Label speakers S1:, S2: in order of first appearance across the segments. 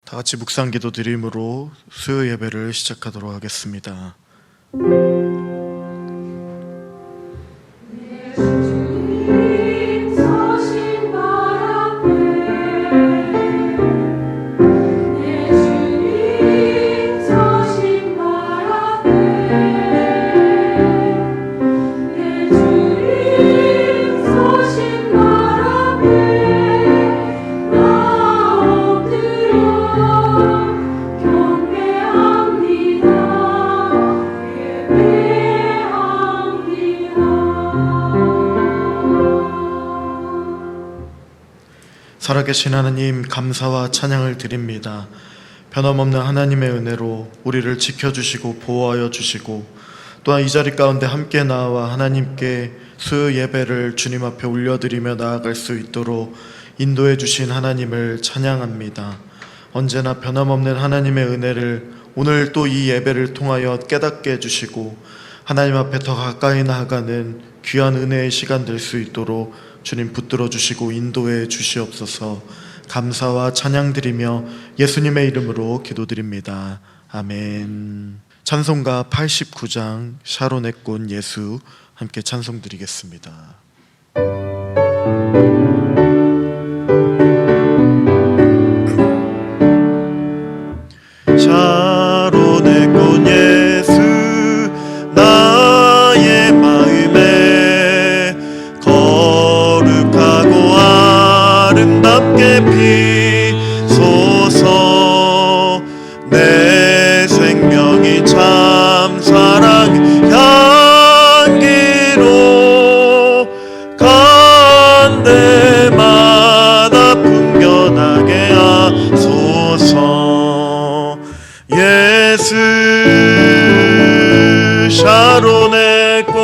S1: 다 같이 묵상 기도 드림으로 수요 예배를 시작하도록 하겠습니다. 살아계신 하나님, 감사와 찬양을 드립니다. 변함없는 하나님의 은혜로 우리를 지켜주시고 보호하여 주시고, 또한 이 자리 가운데 함께 나와 하나님께 수요 예배를 주님 앞에 올려드리며 나아갈 수 있도록 인도해 주신 하나님을 찬양합니다. 언제나 변함없는 하나님의 은혜를 오늘 또 이 예배를 통하여 깨닫게 해주시고 하나님 앞에 더 가까이 나아가는 귀한 은혜의 시간 될 수 있도록 주님 붙들어 주시고 인도해 주시옵소서. 감사와 찬양 드리며 예수님의 이름으로 기도드립니다. 아멘. 찬송가 89장 샤론의 꽃 예수 함께 찬송 드리겠습니다. 샤론의 꽃 예수 나의 마음에 거룩하고 아름답게 피소서. 내 생명이 참 사랑 향기로 간 데마다 풍겨나게 하소서. 예수 샤론의 꽃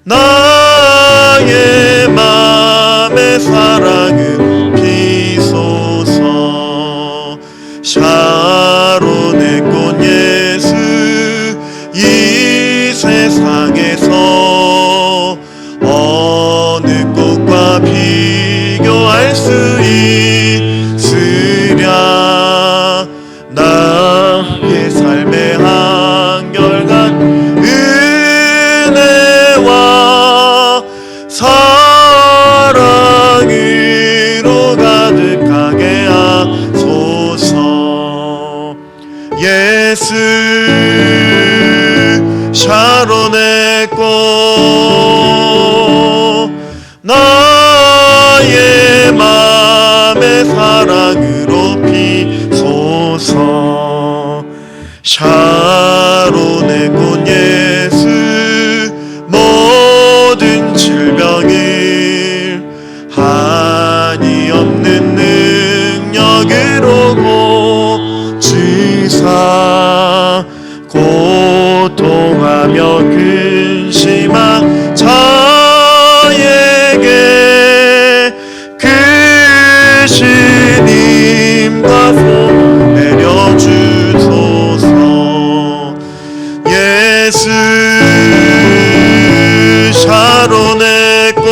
S1: 나의 맘의 사랑은 피소서. 샤론의 꽃 예수 이 세상에서 어느 꽃과 비교할 수 있으랴. 나의 삶의 한결같은 은혜와 사랑으로 가득하게 하소서. 예수 샤론의 꽃 나의 맘의 사랑으로 피소서. 샤론의 꽃 예수 모든 질병을 한이 없는 능력으로 고치사 고통하며 근심한 자에게 그 신임과 손 내려주소서. 예수 샤론의 꽃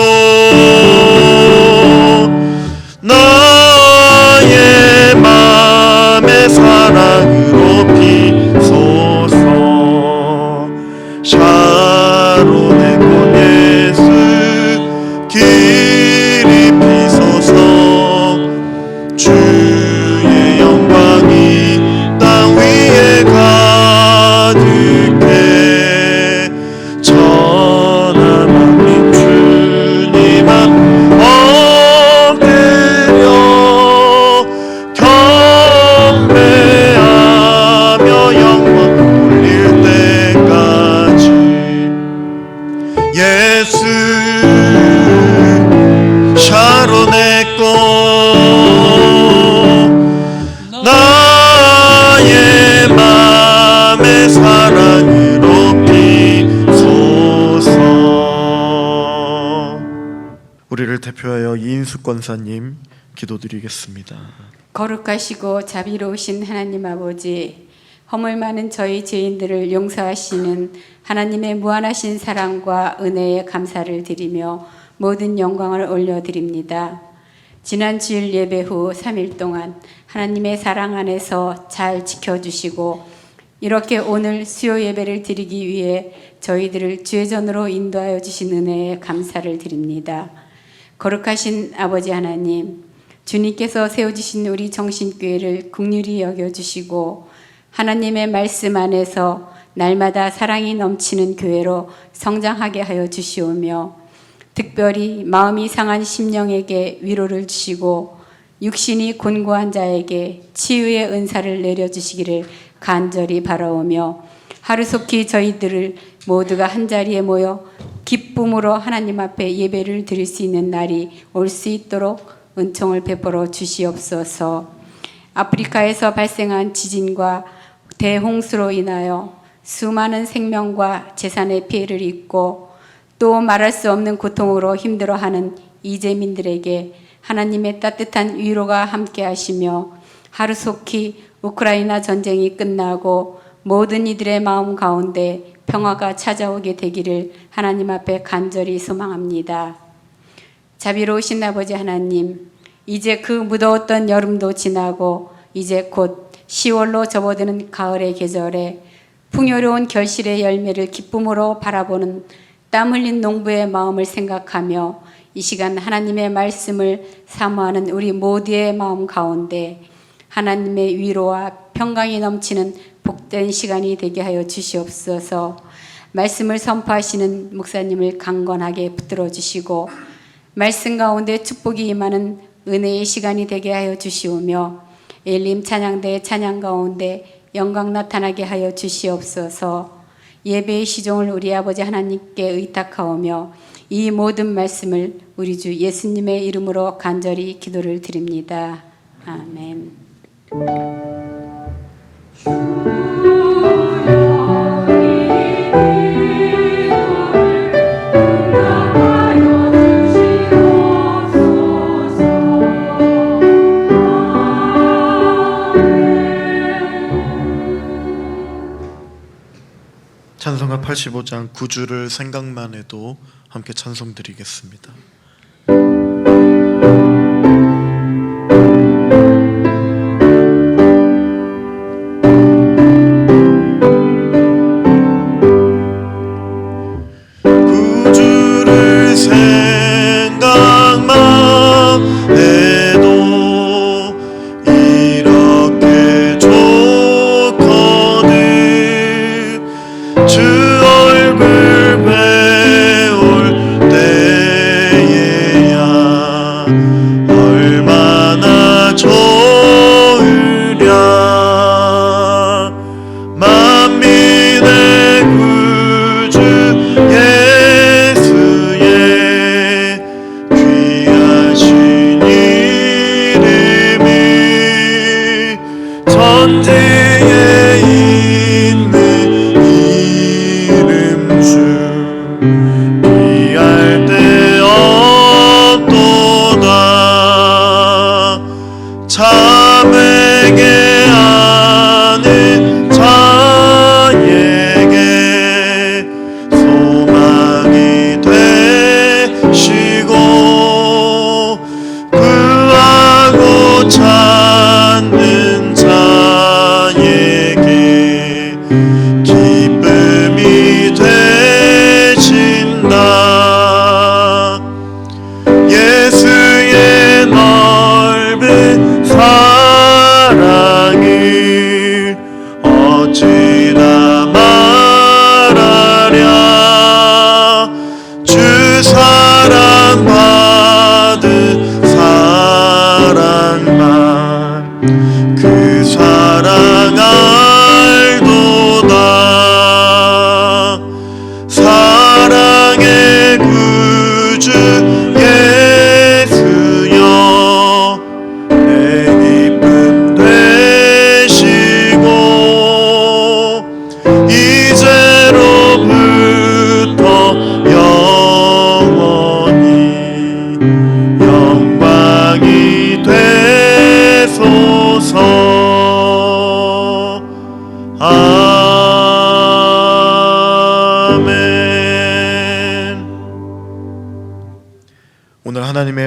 S1: 나의 맘의 사랑으로 피소서. 샤론의 꽃 예수 길이 피소서. 주의 영광이 땅 위에 가득해 전하나님 주님 앞 엎드려 경배하며 영광 돌릴 때까지. 예수 샤론의 꽃 나의 맘의 사랑으로 피소서. 우리를 대표하여 이인숙 권사님 기도드리겠습니다.
S2: 거룩하시고 자비로우신 하나님 아버지, 허물 많은 저희 죄인들을 용서하시는 하나님의 무한하신 사랑과 은혜에 감사를 드리며 모든 영광을 올려드립니다. 지난 주일 예배 후 3일 동안 하나님의 사랑 안에서 잘 지켜주시고 이렇게 오늘 수요 예배를 드리기 위해 저희들을 주의 전으로 인도하여 주신 은혜에 감사를 드립니다. 거룩하신 아버지 하나님, 주님께서 세워주신 우리 정신교회를 긍휼히 여겨주시고 하나님의 말씀 안에서 날마다 사랑이 넘치는 교회로 성장하게 하여 주시오며 특별히 마음이 상한 심령에게 위로를 주시고 육신이 곤고한 자에게 치유의 은사를 내려주시기를 간절히 바라오며 하루속히 저희들을 모두가 한자리에 모여 기쁨으로 하나님 앞에 예배를 드릴 수 있는 날이 올 수 있도록 은총을 베풀어 주시옵소서. 아프리카에서 발생한 지진과 대홍수로 인하여 수많은 생명과 재산의 피해를 입고 또 말할 수 없는 고통으로 힘들어하는 이재민들에게 하나님의 따뜻한 위로가 함께 하시며 하루속히 우크라이나 전쟁이 끝나고 모든 이들의 마음 가운데 평화가 찾아오게 되기를 하나님 앞에 간절히 소망합니다. 자비로우신 아버지 하나님, 이제 그 무더웠던 여름도 지나고 이제 곧 10월로 접어드는 가을의 계절에 풍요로운 결실의 열매를 기쁨으로 바라보는 땀 흘린 농부의 마음을 생각하며 이 시간 하나님의 말씀을 사모하는 우리 모두의 마음 가운데 하나님의 위로와 평강이 넘치는 복된 시간이 되게 하여 주시옵소서. 말씀을 선포하시는 목사님을 강건하게 붙들어 주시고 말씀 가운데 축복이 임하는 은혜의 시간이 되게 하여 주시오며 엘림 찬양대 찬양 가운데 영광 나타나게 하여 주시옵소서. 예배의 시종을 우리 아버지 하나님께 의탁하오며 이 모든 말씀을 우리 주 예수님의 이름으로 간절히 기도를 드립니다. 아멘.
S1: 찬송가 85장 9주를 생각만 해도 함께 찬송 드리겠습니다. 구주를 생각만 해도 이렇게 좋거든. 주 얼굴 배울 때에야 얼마나 좋으랴. 만민의 구주 예수의 귀하신 이름이 천지에 있는 이름 중 비할 데 없도다. 참에게 아는 자에게 소망이 되시고 구하고 찾는 자에게 기쁨이 되신다. 예수의 넓은 사랑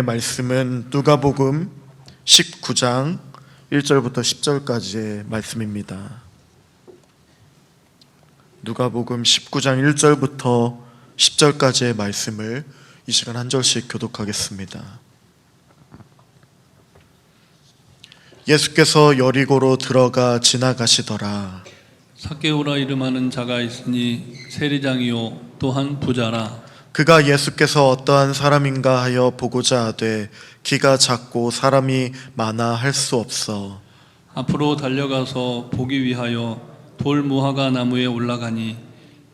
S1: 말씀은 누가복음 19장 1절부터 10절까지의 말씀입니다. 누가복음 19장 1절부터 10절까지의 말씀을 이 시간 한 절씩 교독하겠습니다. 예수께서 여리고로 들어가 지나가시더라.
S3: 삭개오라 이름하는 자가 있으니 세리장이요 또한 부자라.
S1: 그가 예수께서 어떠한 사람인가 하여 보고자 하되 키가 작고 사람이 많아 할 수 없어
S3: 앞으로 달려가서 보기 위하여 돌 무화과 나무에 올라가니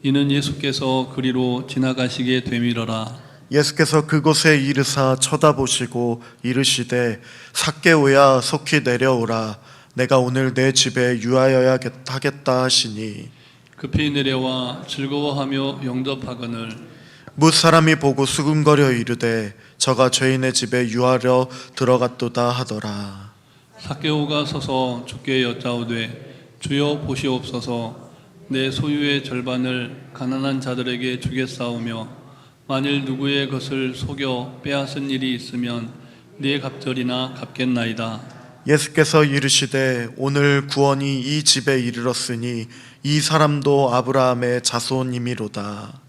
S3: 이는 예수께서 그리로 지나가시게 되밀어라.
S1: 예수께서 그곳에 이르사 쳐다보시고 이르시되 삭개오야 속히 내려오라 내가 오늘 내 집에 유하여야 하겠다 하시니
S3: 급히 내려와 즐거워하며 영접하거늘
S1: 뭇 사람이 보고 수군거려 이르되 저가 죄인의 집에 유하려 들어갔도다 하더라.
S3: 삭개오가 서서 주께 여짜오되 주여 보시옵소서 내 소유의 절반을 가난한 자들에게 주겠사오며 만일 누구의 것을 속여 빼앗은 일이 있으면 네 갑절이나 갚겠나이다.
S1: 예수께서 이르시되 오늘 구원이 이 집에 이르렀으니 이 사람도 아브라함의 자손이미로다.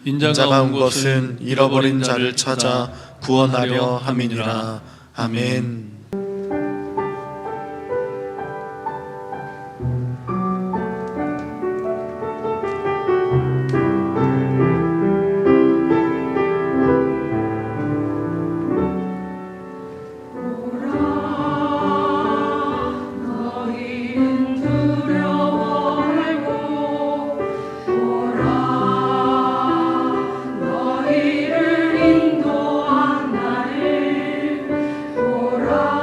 S1: 인자가 온 것은 잃어버린 자를 찾아 구원하려 함이니라. 아멘.
S4: 너희를 인도한 나를 보라.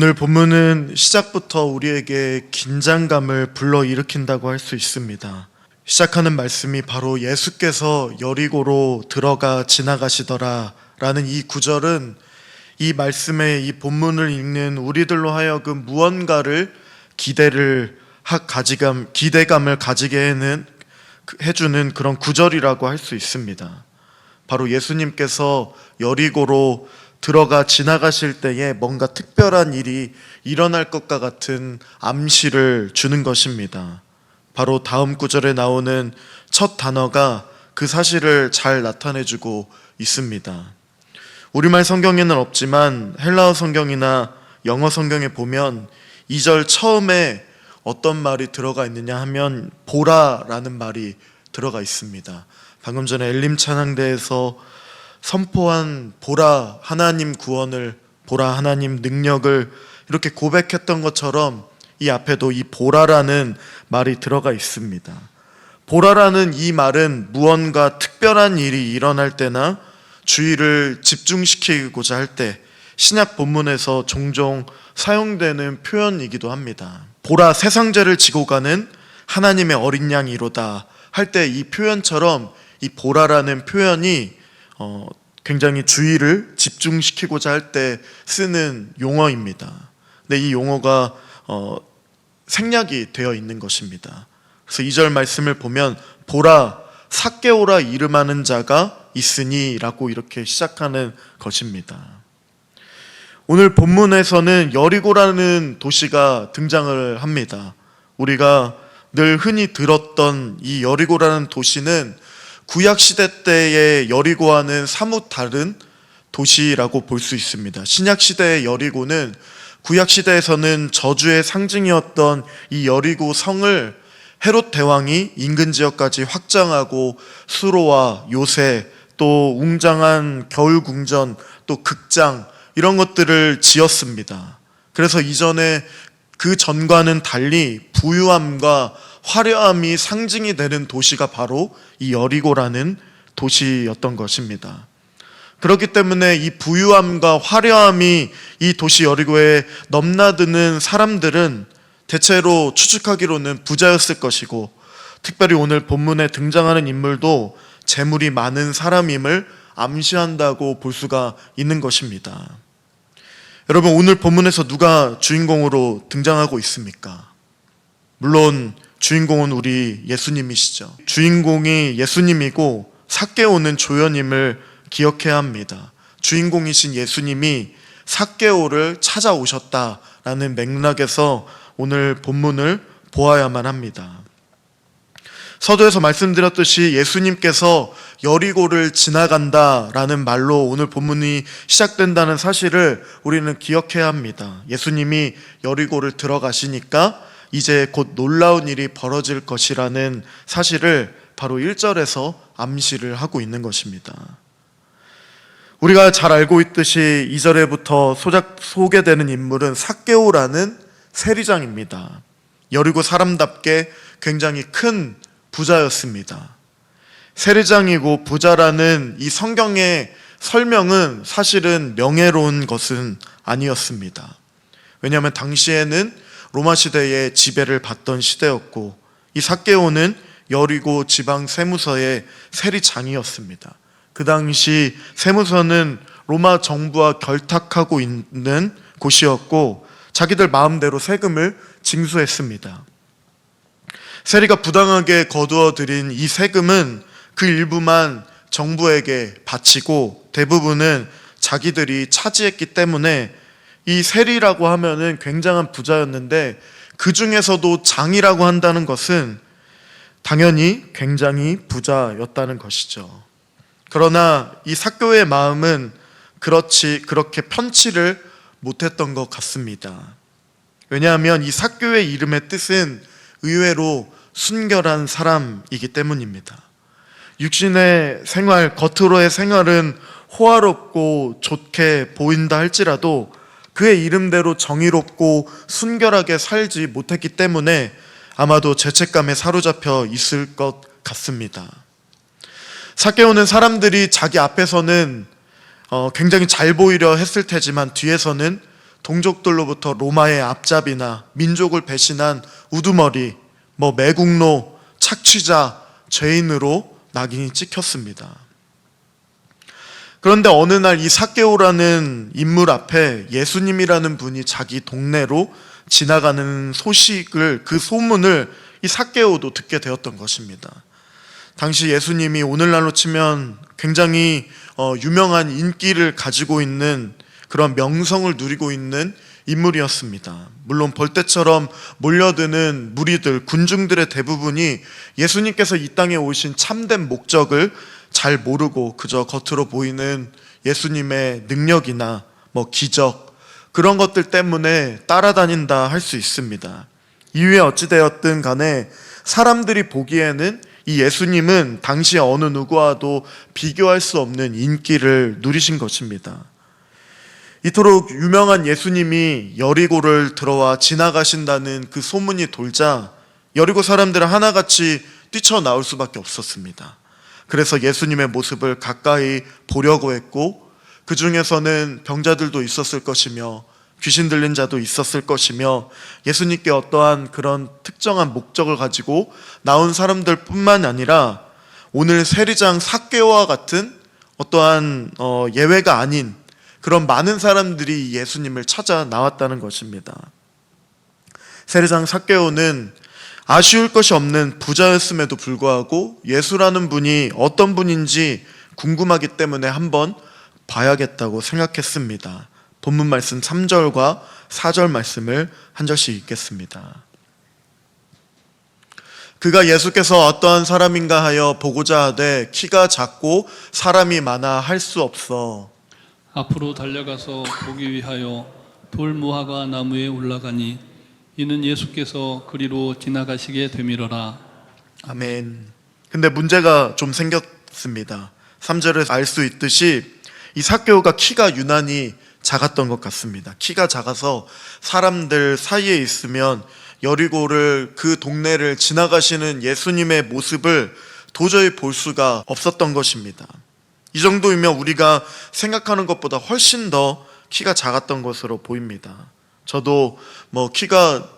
S1: 오늘 본문은 시작부터 우리에게 긴장감을 불러일으킨다고 할 수 있습니다. 시작하는 말씀이 바로 예수께서 여리고로 들어가 지나가시더라 라는 이 구절은 이 말씀의 이 본문을 읽는 우리들로 하여금 무언가를 기대감을 가지게 해주는 그런 구절이라고 할 수 있습니다. 바로 예수님께서 여리고로 들어가 지나가실 때에 뭔가 특별한 일이 일어날 것과 같은 암시를 주는 것입니다. 바로 다음 구절에 나오는 첫 단어가 그 사실을 잘 나타내주고 있습니다. 우리말 성경에는 없지만 헬라어 성경이나 영어 성경에 보면 2절 처음에 어떤 말이 들어가 있느냐 하면 보라라는 말이 들어가 있습니다. 방금 전에 엘림 찬양대에서 선포한 보라 하나님 구원을, 보라 하나님 능력을 이렇게 고백했던 것처럼 이 앞에도 이 보라라는 말이 들어가 있습니다. 보라라는 이 말은 무언가 특별한 일이 일어날 때나 주의를 집중시키고자 할 때 신약 본문에서 종종 사용되는 표현이기도 합니다. 보라, 세상 죄를 지고 가는 하나님의 어린 양이로다 할 때 이 표현처럼 이 보라라는 표현이 굉장히 주의를 집중시키고자 할 때 쓰는 용어입니다. 근데 이 용어가 생략이 되어 있는 것입니다. 그래서 2절 말씀을 보면 보라, 삭개오라 이름하는 자가 있으니 라고 이렇게 시작하는 것입니다. 오늘 본문에서는 여리고라는 도시가 등장을 합니다. 우리가 늘 흔히 들었던 이 여리고라는 도시는 구약시대 때의 여리고와는 사뭇 다른 도시라고 볼 수 있습니다. 신약시대의 여리고는 구약시대에서는 저주의 상징이었던 이 여리고 성을 헤롯 대왕이 인근 지역까지 확장하고 수로와 요새, 또 웅장한 겨울궁전, 또 극장 이런 것들을 지었습니다. 그래서 이전에 그 전과는 달리 부유함과 화려함이 상징이 되는 도시가 바로 이 여리고라는 도시였던 것입니다. 그렇기 때문에 이 부유함과 화려함이 이 도시 여리고에 넘나드는 사람들은 대체로 추측하기로는 부자였을 것이고, 특별히 오늘 본문에 등장하는 인물도 재물이 많은 사람임을 암시한다고 볼 수가 있는 것입니다. 여러분, 오늘 본문에서 누가 주인공으로 등장하고 있습니까? 물론 주인공은 우리 예수님이시죠. 주인공이 예수님이고 삭개오는 조연임을 기억해야 합니다. 주인공이신 예수님이 삭개오를 찾아오셨다라는 맥락에서 오늘 본문을 보아야만 합니다. 서두에서 말씀드렸듯이 예수님께서 여리고를 지나간다라는 말로 오늘 본문이 시작된다는 사실을 우리는 기억해야 합니다. 예수님이 여리고를 들어가시니까 이제 곧 놀라운 일이 벌어질 것이라는 사실을 바로 1절에서 암시를 하고 있는 것입니다. 우리가 잘 알고 있듯이 2절에부터 소개되는 인물은 삭개오라는 세리장입니다. 여리고 사람답게 굉장히 큰 부자였습니다. 세리장이고 부자라는 이 성경의 설명은 사실은 명예로운 것은 아니었습니다. 왜냐하면 당시에는 로마 시대의 지배를 받던 시대였고, 이 삭개오는 여리고 지방 세무서의 세리장이었습니다. 그 당시 세무서는 로마 정부와 결탁하고 있는 곳이었고, 자기들 마음대로 세금을 징수했습니다. 세리가 부당하게 거두어 들인 이 세금은 그 일부만 정부에게 바치고 대부분은 자기들이 차지했기 때문에 이 세리라고 하면은 굉장한 부자였는데, 그 중에서도 장이라고 한다는 것은 당연히 굉장히 부자였다는 것이죠. 그러나 이 삭개오의 마음은 그렇게 편치를 못했던 것 같습니다. 왜냐하면 이 삭개오의 이름의 뜻은 의외로 순결한 사람이기 때문입니다. 육신의 생활, 겉으로의 생활은 호화롭고 좋게 보인다 할지라도 그의 이름대로 정의롭고 순결하게 살지 못했기 때문에 아마도 죄책감에 사로잡혀 있을 것 같습니다. 삭개오는 사람들이 자기 앞에서는 굉장히 잘 보이려 했을 테지만 뒤에서는 동족들로부터 로마의 앞잡이나 민족을 배신한 우두머리, 매국노, 착취자, 죄인으로 낙인이 찍혔습니다. 그런데 어느 날 이 삭개오라는 인물 앞에 예수님이라는 분이 자기 동네로 지나가는 소식을, 그 소문을 이 삭개오도 듣게 되었던 것입니다. 당시 예수님이 오늘날로 치면 굉장히 유명한 인기를 가지고 있는 그런 명성을 누리고 있는 인물이었습니다. 물론 벌떼처럼 몰려드는 무리들, 군중들의 대부분이 예수님께서 이 땅에 오신 참된 목적을 잘 모르고 그저 겉으로 보이는 예수님의 능력이나 기적, 그런 것들 때문에 따라다닌다 할 수 있습니다. 이유에 어찌되었든 간에 사람들이 보기에는 이 예수님은 당시 어느 누구와도 비교할 수 없는 인기를 누리신 것입니다. 이토록 유명한 예수님이 여리고를 들어와 지나가신다는 그 소문이 돌자 여리고 사람들은 하나같이 뛰쳐나올 수밖에 없었습니다. 그래서 예수님의 모습을 가까이 보려고 했고, 그 중에서는 병자들도 있었을 것이며 귀신 들린 자도 있었을 것이며 예수님께 어떠한 그런 특정한 목적을 가지고 나온 사람들 뿐만 아니라 오늘 세리장 삭개오와 같은 어떠한 예외가 아닌 그런 많은 사람들이 예수님을 찾아 나왔다는 것입니다. 세리장 삭개오는 아쉬울 것이 없는 부자였음에도 불구하고 예수라는 분이 어떤 분인지 궁금하기 때문에 한번 봐야겠다고 생각했습니다. 본문 말씀 3절과 4절 말씀을 한 절씩 읽겠습니다. 그가 예수께서 어떠한 사람인가 하여 보고자 하되 키가 작고 사람이 많아 할 수 없어
S3: 앞으로 달려가서 보기 위하여 돌 무화과 나무에 올라가니 이는 예수께서 그리로 지나가시게 되밀어라.
S1: 아멘. 근데 문제가 좀 생겼습니다. 3절에서 알 수 있듯이 이 삭개오가 키가 유난히 작았던 것 같습니다. 키가 작아서 사람들 사이에 있으면 여리고를, 그 동네를 지나가시는 예수님의 모습을 도저히 볼 수가 없었던 것입니다. 이 정도이면 우리가 생각하는 것보다 훨씬 더 키가 작았던 것으로 보입니다. 저도 키가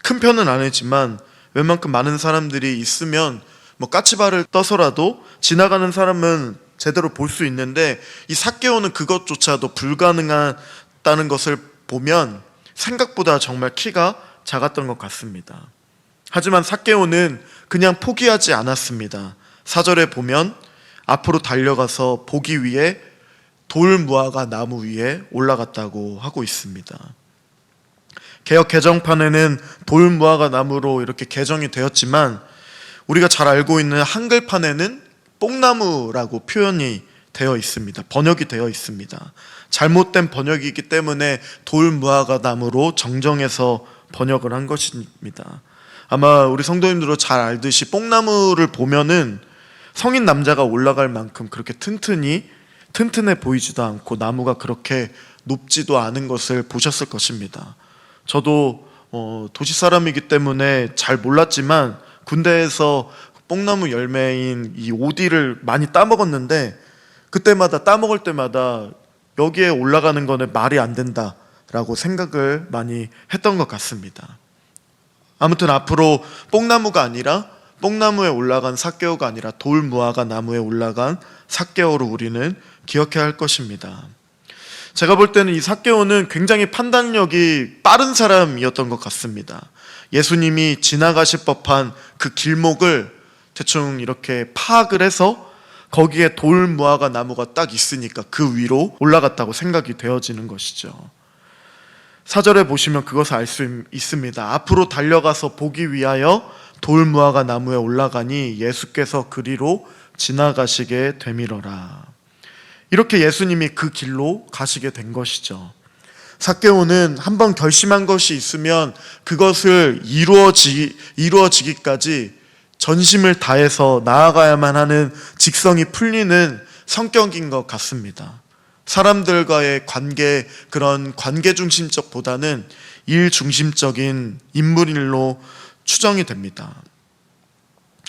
S1: 큰 편은 아니지만 웬만큼 많은 사람들이 있으면 까치발을 떠서라도 지나가는 사람은 제대로 볼 수 있는데, 이 삭개오는 그것조차도 불가능하다는 것을 보면 생각보다 정말 키가 작았던 것 같습니다. 하지만 삭개오는 그냥 포기하지 않았습니다. 4절에 보면 앞으로 달려가서 보기 위해 돌 무화과 나무 위에 올라갔다고 하고 있습니다. 개역 개정판에는 돌 무화과 나무로 이렇게 개정이 되었지만 우리가 잘 알고 있는 한글판에는 뽕나무라고 표현이 되어 있습니다. 번역이 되어 있습니다. 잘못된 번역이기 때문에 돌 무화과 나무로 정정해서 번역을 한 것입니다. 아마 우리 성도님들도 잘 알듯이 뽕나무를 보면은 성인 남자가 올라갈 만큼 그렇게 튼튼해 보이지도 않고 나무가 그렇게 높지도 않은 것을 보셨을 것입니다. 저도 도시 사람이기 때문에 잘 몰랐지만 군대에서 뽕나무 열매인 이 오디를 많이 따먹었는데, 그때마다 따먹을 때마다 여기에 올라가는 거는 말이 안 된다라고 생각을 많이 했던 것 같습니다. 아무튼 앞으로 뽕나무가 아니라 뽕나무에 올라간 삭개오가 아니라 돌 무화과 나무에 올라간 삭개오로 우리는 기억해야 할 것입니다. 제가 볼 때는 이 삭개오는 굉장히 판단력이 빠른 사람이었던 것 같습니다. 예수님이 지나가실 법한 그 길목을 대충 이렇게 파악을 해서 거기에 돌 무화과 나무가 딱 있으니까 그 위로 올라갔다고 생각이 되어지는 것이죠. 4절에 보시면 그것을 알 수 있습니다. 앞으로 달려가서 보기 위하여 돌 무화과 나무에 올라가니 예수께서 그리로 지나가시게 되밀어라. 이렇게 예수님이 그 길로 가시게 된 것이죠. 삭개오는 한번 결심한 것이 있으면 그것을 이루어지기까지 전심을 다해서 나아가야만 하는 직성이 풀리는 성격인 것 같습니다. 사람들과의 관계, 그런 관계 중심적보다는 일 중심적인 인물로 추정이 됩니다.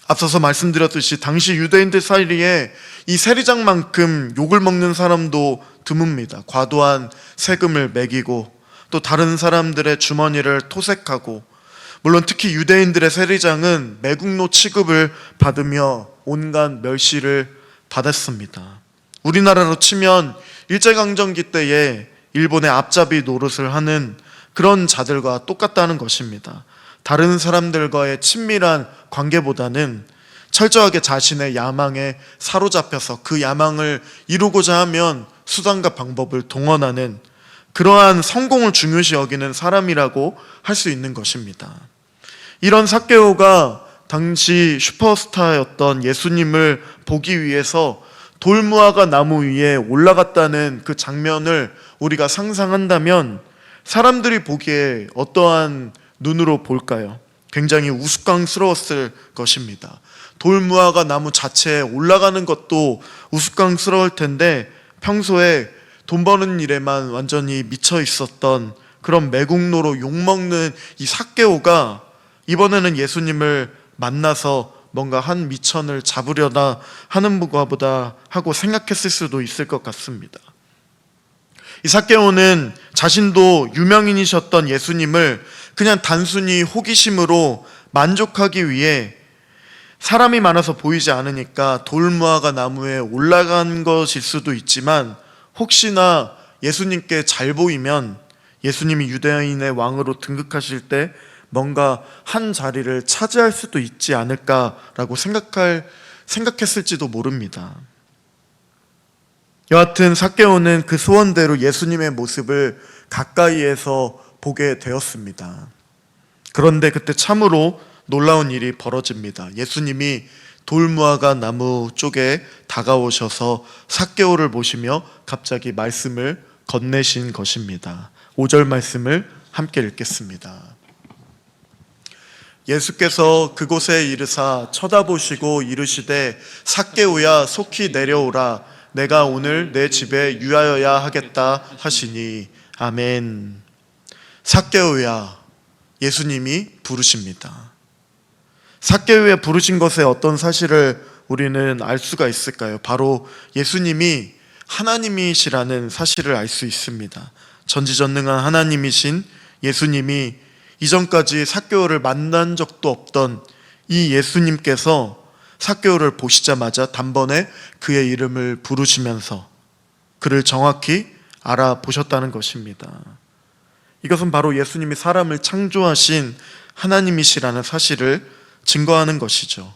S1: 앞서서 말씀드렸듯이 당시 유대인들 사이에 이 세리장만큼 욕을 먹는 사람도 드뭅니다. 과도한 세금을 매기고 또 다른 사람들의 주머니를 토색하고, 물론 특히 유대인들의 세리장은 매국노 취급을 받으며 온갖 멸시를 받았습니다. 우리나라로 치면 일제강점기 때에 일본의 앞잡이 노릇을 하는 그런 자들과 똑같다는 것입니다. 다른 사람들과의 친밀한 관계보다는 철저하게 자신의 야망에 사로잡혀서 그 야망을 이루고자 하면 수단과 방법을 동원하는 그러한 성공을 중요시 여기는 사람이라고 할 수 있는 것입니다. 이런 삭개오가 당시 슈퍼스타였던 예수님을 보기 위해서 돌무화과 나무 위에 올라갔다는 그 장면을 우리가 상상한다면 사람들이 보기에 어떠한 눈으로 볼까요? 굉장히 우스꽝스러웠을 것입니다. 돌무화과 나무 자체에 올라가는 것도 우스꽝스러울 텐데 평소에 돈 버는 일에만 완전히 미쳐 있었던 그런 매국노로 욕먹는 이 삭개오가 이번에는 예수님을 만나서 뭔가 한 미천을 잡으려다 하는 것보다 하고 생각했을 수도 있을 것 같습니다. 이 삭개오는 자신도 유명인이셨던 예수님을 그냥 단순히 호기심으로 만족하기 위해 사람이 많아서 보이지 않으니까 돌무화과 나무에 올라간 것일 수도 있지만, 혹시나 예수님께 잘 보이면 예수님이 유대인의 왕으로 등극하실 때 뭔가 한 자리를 차지할 수도 있지 않을까라고 생각했을지도 모릅니다. 여하튼 삭개오는 그 소원대로 예수님의 모습을 가까이에서 보게 되었습니다. 그런데 그때 참으로 놀라운 일이 벌어집니다. 예수님이 돌무화과 나무 쪽에 다가오셔서 삭개오를 보시며 갑자기 말씀을 건네신 것입니다. 5절 말씀을 함께 읽겠습니다. 예수께서 그곳에 이르사 쳐다보시고 이르시되 삭개오야 속히 내려오라, 내가 오늘 내 집에 유하여야 하겠다 하시니. 아멘. 삭개오야, 예수님이 부르십니다. 삭개오에 부르신 것에 어떤 사실을 우리는 알 수가 있을까요? 바로 예수님이 하나님이시라는 사실을 알 수 있습니다. 전지전능한 하나님이신 예수님이 이전까지 삭개오를 만난 적도 없던 이 예수님께서 삭개오를 보시자마자 단번에 그의 이름을 부르시면서 그를 정확히 알아보셨다는 것입니다. 이것은 바로 예수님이 사람을 창조하신 하나님이시라는 사실을 증거하는 것이죠.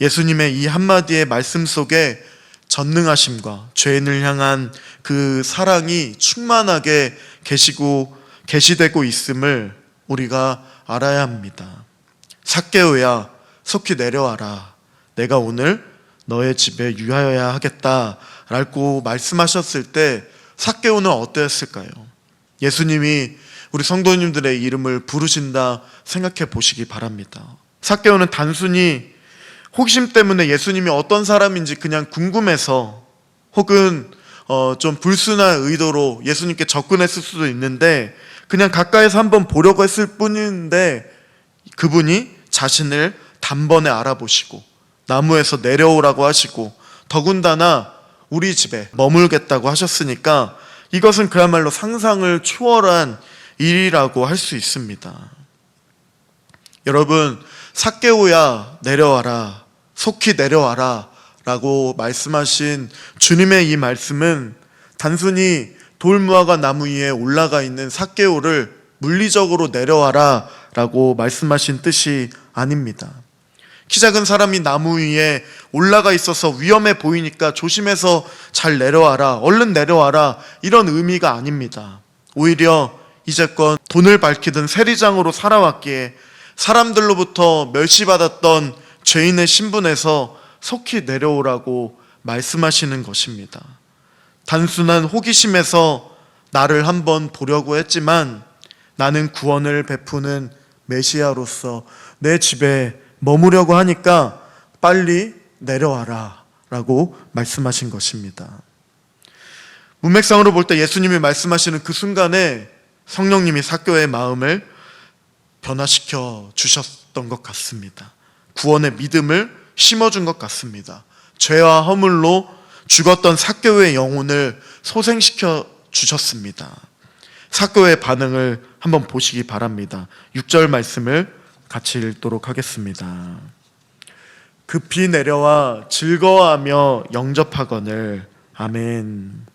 S1: 예수님의 이 한마디의 말씀 속에 전능하심과 죄인을 향한 그 사랑이 충만하게 계시되고 있음을 우리가 알아야 합니다. 삭개오야 속히 내려와라, 내가 오늘 너의 집에 유하여야 하겠다라고 말씀하셨을 때 삭개오는 어떠했을까요? 예수님이 우리 성도님들의 이름을 부르신다 생각해 보시기 바랍니다. 삭개오는 단순히 호기심 때문에 예수님이 어떤 사람인지 그냥 궁금해서, 혹은 좀 불순한 의도로 예수님께 접근했을 수도 있는데 그냥 가까이서 한번 보려고 했을 뿐인데, 그분이 자신을 단번에 알아보시고 나무에서 내려오라고 하시고 더군다나 우리 집에 머물겠다고 하셨으니까 이것은 그야말로 상상을 초월한 일이라고 할 수 있습니다. 여러분, 삭개오야 내려와라, 속히 내려와라 라고 말씀하신 주님의 이 말씀은 단순히 돌무화과 나무 위에 올라가 있는 삭개오를 물리적으로 내려와라 라고 말씀하신 뜻이 아닙니다. 키 작은 사람이 나무 위에 올라가 있어서 위험해 보이니까 조심해서 잘 내려와라, 얼른 내려와라, 이런 의미가 아닙니다. 오히려 이제껏 돈을 밝히던 세리장으로 살아왔기에 사람들로부터 멸시받았던 죄인의 신분에서 속히 내려오라고 말씀하시는 것입니다. 단순한 호기심에서 나를 한번 보려고 했지만 나는 구원을 베푸는 메시아로서 내 집에 머무려고 하니까 빨리 내려와라 라고 말씀하신 것입니다. 문맥상으로 볼 때 예수님이 말씀하시는 그 순간에 성령님이 삭개오의 마음을 변화시켜 주셨던 것 같습니다. 구원의 믿음을 심어준 것 같습니다. 죄와 허물로 죽었던 삭개오의 영혼을 소생시켜 주셨습니다. 삭개오의 반응을 한번 보시기 바랍니다. 6절 말씀을 같이 읽도록 하겠습니다. 급히 내려와 즐거워하며 영접하거늘. 아멘.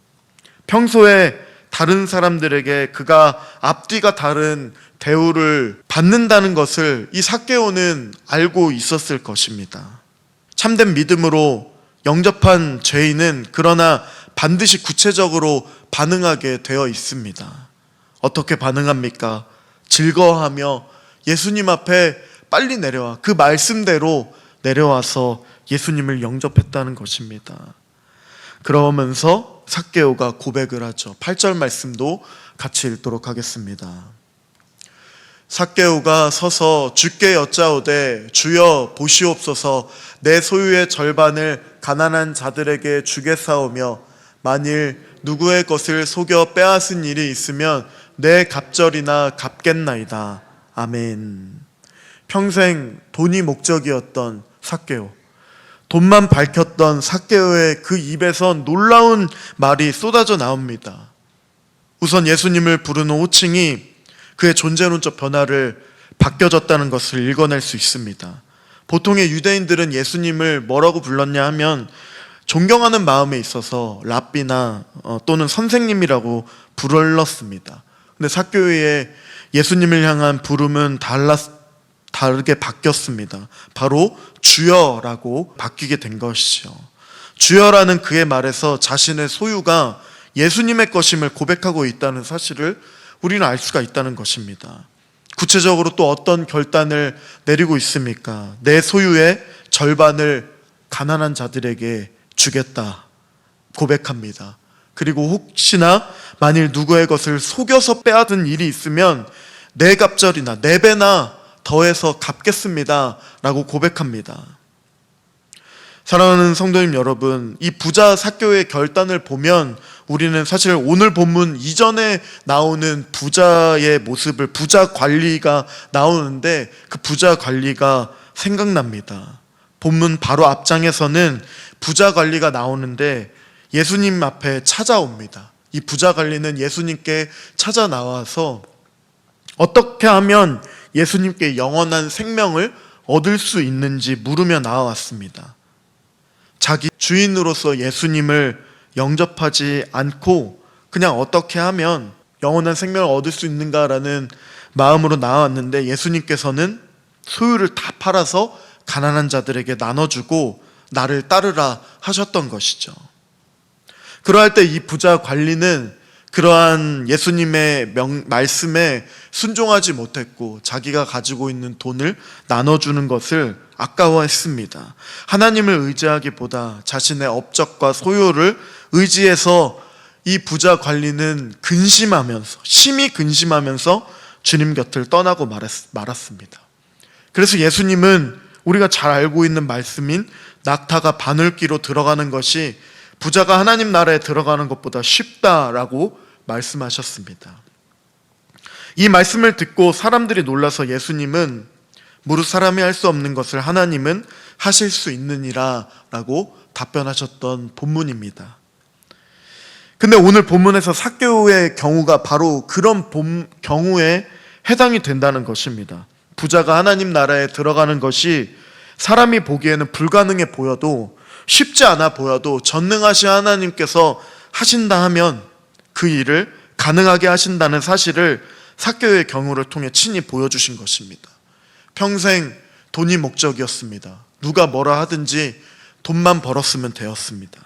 S1: 평소에 다른 사람들에게 그가 앞뒤가 다른 대우를 받는다는 것을 이 삭개오는 알고 있었을 것입니다. 참된 믿음으로 영접한 죄인은 그러나 반드시 구체적으로 반응하게 되어 있습니다. 어떻게 반응합니까? 즐거워하며 예수님 앞에 빨리 내려와 그 말씀대로 내려와서 예수님을 영접했다는 것입니다. 그러면서 삭개오가 고백을 하죠. 8절 말씀도 같이 읽도록 하겠습니다. 삭개오가 서서 주께 여짜오되 주여 보시옵소서 내 소유의 절반을 가난한 자들에게 주겠사오며 만일 누구의 것을 속여 빼앗은 일이 있으면 내 갑절이나 갚겠나이다. 아멘. 평생 돈이 목적이었던 삭개오, 돈만 밝혔던 삭개오의 그 입에서 놀라운 말이 쏟아져 나옵니다. 우선 예수님을 부르는 호칭이 그의 존재론적 변화를 바뀌어졌다는 것을 읽어낼 수 있습니다. 보통의 유대인들은 예수님을 뭐라고 불렀냐 하면 존경하는 마음에 있어서 랍비나 또는 선생님이라고 불렀습니다. 근데 삭개오의 예수님을 향한 부름은 다르게 바뀌었습니다. 바로 주여라고 바뀌게 된 것이죠. 주여라는 그의 말에서 자신의 소유가 예수님의 것임을 고백하고 있다는 사실을 우리는 알 수가 있다는 것입니다. 구체적으로 또 어떤 결단을 내리고 있습니까? 내 소유의 절반을 가난한 자들에게 주겠다 고백합니다. 그리고 혹시나 만일 누구의 것을 속여서 빼앗은 일이 있으면 내 갑절이나 네 배나 더해서 갚겠습니다 라고 고백합니다. 사랑하는 성도님 여러분, 이 부자 삭개오의 결단을 보면 우리는 사실 오늘 본문 이전에 나오는 부자의 모습을, 부자 관리가 나오는데 그 부자 관리가 생각납니다. 본문 바로 앞장에서는 부자 관리가 나오는데 예수님 앞에 찾아옵니다. 이 부자 관리는 예수님께 찾아 나와서 어떻게 하면 예수님께 영원한 생명을 얻을 수 있는지 물으며 나와왔습니다. 자기 주인으로서 예수님을 영접하지 않고 그냥 어떻게 하면 영원한 생명을 얻을 수 있는가라는 마음으로 나왔는데 예수님께서는 소유를 다 팔아서 가난한 자들에게 나눠주고 나를 따르라 하셨던 것이죠. 그러할 때 이 부자 관리는 그러한 예수님의 말씀에 순종하지 못했고 자기가 가지고 있는 돈을 나눠주는 것을 아까워했습니다. 하나님을 의지하기보다 자신의 업적과 소유를 의지해서 이 부자 관리는 근심하면서, 심히 근심하면서 주님 곁을 떠나고 말았습니다. 그래서 예수님은 우리가 잘 알고 있는 말씀인 낙타가 바늘귀로 들어가는 것이 부자가 하나님 나라에 들어가는 것보다 쉽다라고 말씀하셨습니다. 이 말씀을 듣고 사람들이 놀라서 예수님은 무릇 사람이 할 수 없는 것을 하나님은 하실 수 있느니라 라고 답변하셨던 본문입니다. 근데 오늘 본문에서 삭개오의 경우가 바로 그런 경우에 해당이 된다는 것입니다. 부자가 하나님 나라에 들어가는 것이 사람이 보기에는 불가능해 보여도, 쉽지 않아 보여도 전능하신 하나님께서 하신다 하면 그 일을 가능하게 하신다는 사실을 삭개오의 경우를 통해 친히 보여주신 것입니다. 평생 돈이 목적이었습니다. 누가 뭐라 하든지 돈만 벌었으면 되었습니다.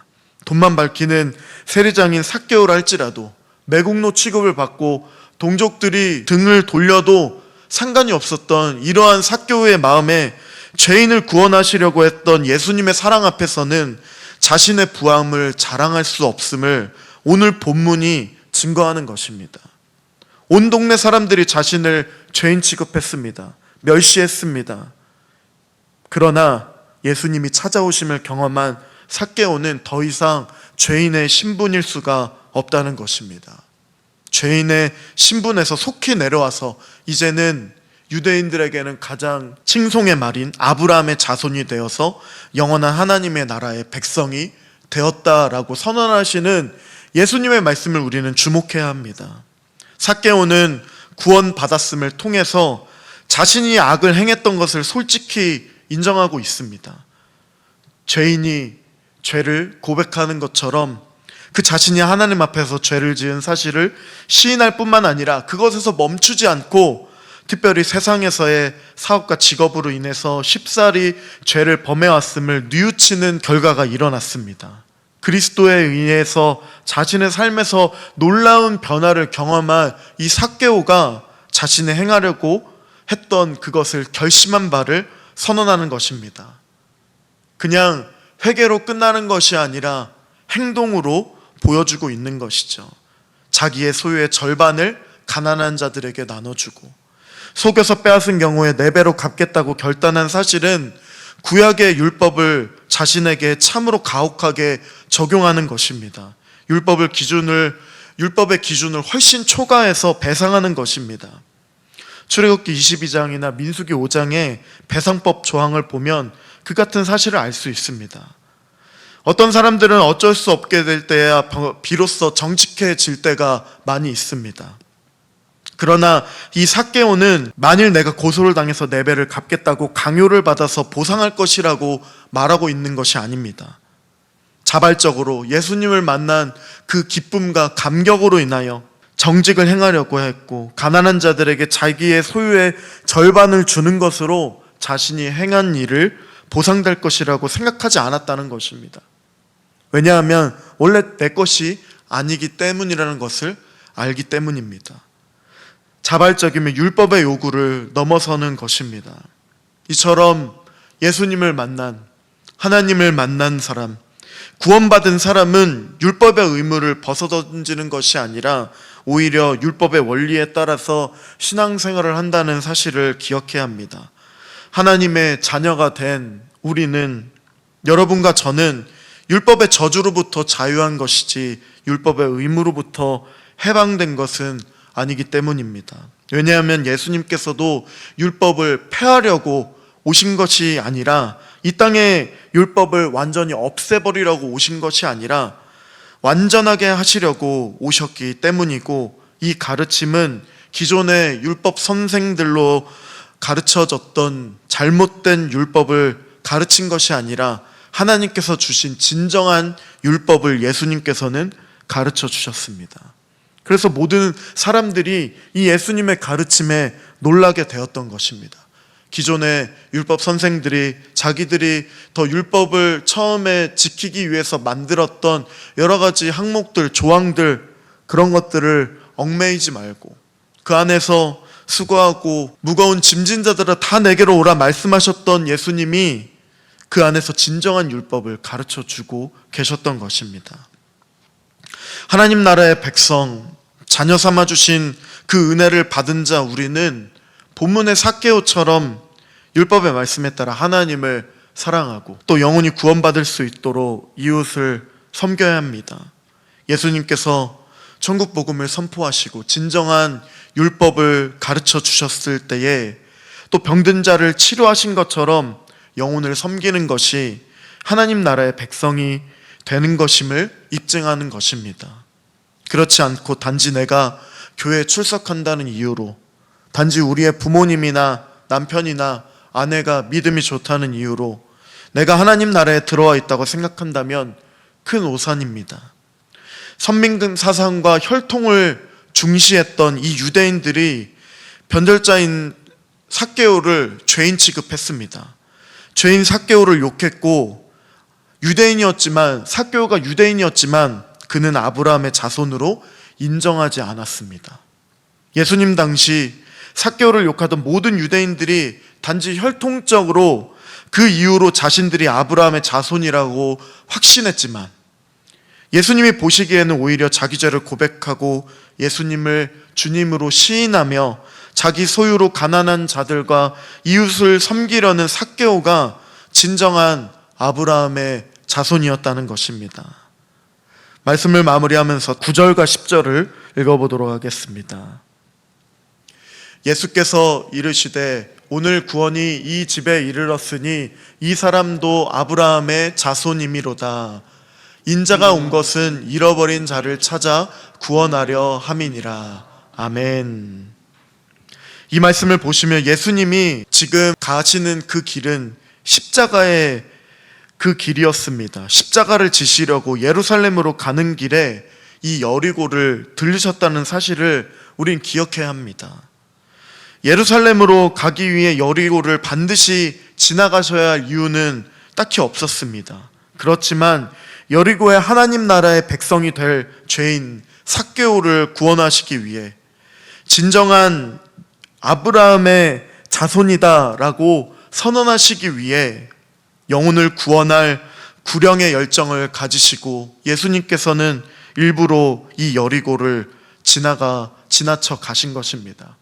S1: 돈만 밝히는 세리장인 삭개오라 할지라도 매국노 취급을 받고 동족들이 등을 돌려도 상관이 없었던 이러한 삭개오의 마음에 죄인을 구원하시려고 했던 예수님의 사랑 앞에서는 자신의 부함을 자랑할 수 없음을 오늘 본문이 증거하는 것입니다. 온 동네 사람들이 자신을 죄인 취급했습니다. 멸시했습니다. 그러나 예수님이 찾아오심을 경험한 삭개오는 더 이상 죄인의 신분일 수가 없다는 것입니다. 죄인의 신분에서 속히 내려와서 이제는 유대인들에게는 가장 칭송의 말인 아브라함의 자손이 되어서 영원한 하나님의 나라의 백성이 되었다라고 선언하시는 예수님의 말씀을 우리는 주목해야 합니다. 삭개오는 구원받았음을 통해서 자신이 악을 행했던 것을 솔직히 인정하고 있습니다. 죄인이 죄를 고백하는 것처럼 그 자신이 하나님 앞에서 죄를 지은 사실을 시인할 뿐만 아니라 그것에서 멈추지 않고 특별히 세상에서의 사업과 직업으로 인해서 쉽사리 죄를 범해왔음을 뉘우치는 결과가 일어났습니다. 그리스도에 의해서 자신의 삶에서 놀라운 변화를 경험한 이 삭개오가 자신이 행하려고 했던 그것을 결심한 바를 선언하는 것입니다. 그냥 회개로 끝나는 것이 아니라 행동으로 보여주고 있는 것이죠. 자기의 소유의 절반을 가난한 자들에게 나눠주고 속여서 빼앗은 경우에 4배로 갚겠다고 결단한 사실은 구약의 율법을 자신에게 참으로 가혹하게 적용하는 것입니다. 율법의 기준을 훨씬 초과해서 배상하는 것입니다. 출애굽기 22장이나 민수기 5장의 배상법 조항을 보면 그 같은 사실을 알 수 있습니다. 어떤 사람들은 어쩔 수 없게 될 때야 비로소 정직해질 때가 많이 있습니다. 그러나 이 삭개오는 만일 내가 고소를 당해서 4배를 갚겠다고 강요를 받아서 보상할 것이라고 말하고 있는 것이 아닙니다. 자발적으로 예수님을 만난 그 기쁨과 감격으로 인하여 정직을 행하려고 했고 가난한 자들에게 자기의 소유의 절반을 주는 것으로 자신이 행한 일을 보상될 것이라고 생각하지 않았다는 것입니다. 왜냐하면 원래 내 것이 아니기 때문이라는 것을 알기 때문입니다. 자발적이면 율법의 요구를 넘어서는 것입니다. 이처럼 예수님을 만난, 하나님을 만난 사람, 구원받은 사람은 율법의 의무를 벗어던지는 것이 아니라 오히려 율법의 원리에 따라서 신앙생활을 한다는 사실을 기억해야 합니다. 하나님의 자녀가 된 우리는, 여러분과 저는 율법의 저주로부터 자유한 것이지 율법의 의무로부터 해방된 것은 아니기 때문입니다. 왜냐하면 예수님께서도 율법을 폐하려고 오신 것이 아니라 이 땅에 율법을 완전히 없애버리려고 오신 것이 아니라 완전하게 하시려고 오셨기 때문이고, 이 가르침은 기존의 율법 선생들로 가르쳐졌던 잘못된 율법을 가르친 것이 아니라 하나님께서 주신 진정한 율법을 예수님께서는 가르쳐 주셨습니다. 그래서 모든 사람들이 이 예수님의 가르침에 놀라게 되었던 것입니다. 기존의 율법 선생들이 자기들이 더 율법을 처음에 지키기 위해서 만들었던 여러 가지 항목들, 조항들, 그런 것들을 얽매이지 말고 그 안에서 수고하고 무거운 짐진 자들아 다 내게로 오라 말씀하셨던 예수님이 그 안에서 진정한 율법을 가르쳐 주고 계셨던 것입니다. 하나님 나라의 백성, 자녀 삼아 주신 그 은혜를 받은 자 우리는 본문의 삭개오처럼 율법의 말씀에 따라 하나님을 사랑하고 또 영원히 구원받을 수 있도록 이웃을 섬겨야 합니다. 예수님께서 천국 복음을 선포하시고 진정한 율법을 가르쳐 주셨을 때에 또 병든 자를 치료하신 것처럼 영혼을 섬기는 것이 하나님 나라의 백성이 되는 것임을 입증하는 것입니다. 그렇지 않고 단지 내가 교회에 출석한다는 이유로, 단지 우리의 부모님이나 남편이나 아내가 믿음이 좋다는 이유로 내가 하나님 나라에 들어와 있다고 생각한다면 큰 오산입니다. 선민금 사상과 혈통을 중시했던 이 유대인들이 변절자인 삭개오를 죄인 취급했습니다. 죄인 삭개오를 욕했고, 삭개오가 유대인이었지만 그는 아브라함의 자손으로 인정하지 않았습니다. 예수님 당시 삭개오를 욕하던 모든 유대인들이 단지 혈통적으로 그 이후로 자신들이 아브라함의 자손이라고 확신했지만, 예수님이 보시기에는 오히려 자기 죄를 고백하고 예수님을 주님으로 시인하며 자기 소유로 가난한 자들과 이웃을 섬기려는 삭개오가 진정한 아브라함의 자손이었다는 것입니다. 말씀을 마무리하면서 9절과 10절을 읽어보도록 하겠습니다. 예수께서 이르시되 오늘 구원이 이 집에 이르렀으니 이 사람도 아브라함의 자손이미로다. 인자가 온 것은 잃어버린 자를 찾아 구원하려 함이니라. 아멘. 이 말씀을 보시면 예수님이 지금 가시는 그 길은 십자가의 그 길이었습니다. 십자가를 지시려고 예루살렘으로 가는 길에 이 여리고를 들리셨다는 사실을 우린 기억해야 합니다. 예루살렘으로 가기 위해 여리고를 반드시 지나가셔야 할 이유는 딱히 없었습니다. 그렇지만 여리고의 하나님 나라의 백성이 될 죄인 삭개오를 구원하시기 위해 진정한 아브라함의 자손이다라고 선언하시기 위해 영혼을 구원할 구령의 열정을 가지시고 예수님께서는 일부러 이 여리고를 지나쳐 가신 것입니다.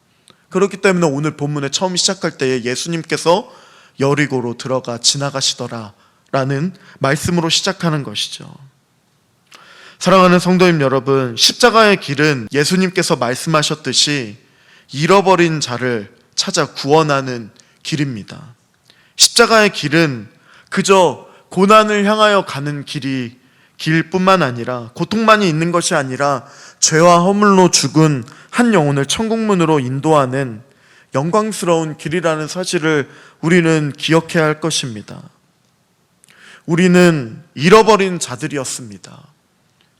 S1: 그렇기 때문에 오늘 본문에 처음 시작할 때에 예수님께서 여리고로 들어가 지나가시더라 라는 말씀으로 시작하는 것이죠. 사랑하는 성도님 여러분, 십자가의 길은 예수님께서 말씀하셨듯이 잃어버린 자를 찾아 구원하는 길입니다. 십자가의 길은 그저 고난을 향하여 가는 길뿐만 아니라, 고통만이 있는 것이 아니라 죄와 허물로 죽은 한 영혼을 천국문으로 인도하는 영광스러운 길이라는 사실을 우리는 기억해야 할 것입니다. 우리는 잃어버린 자들이었습니다.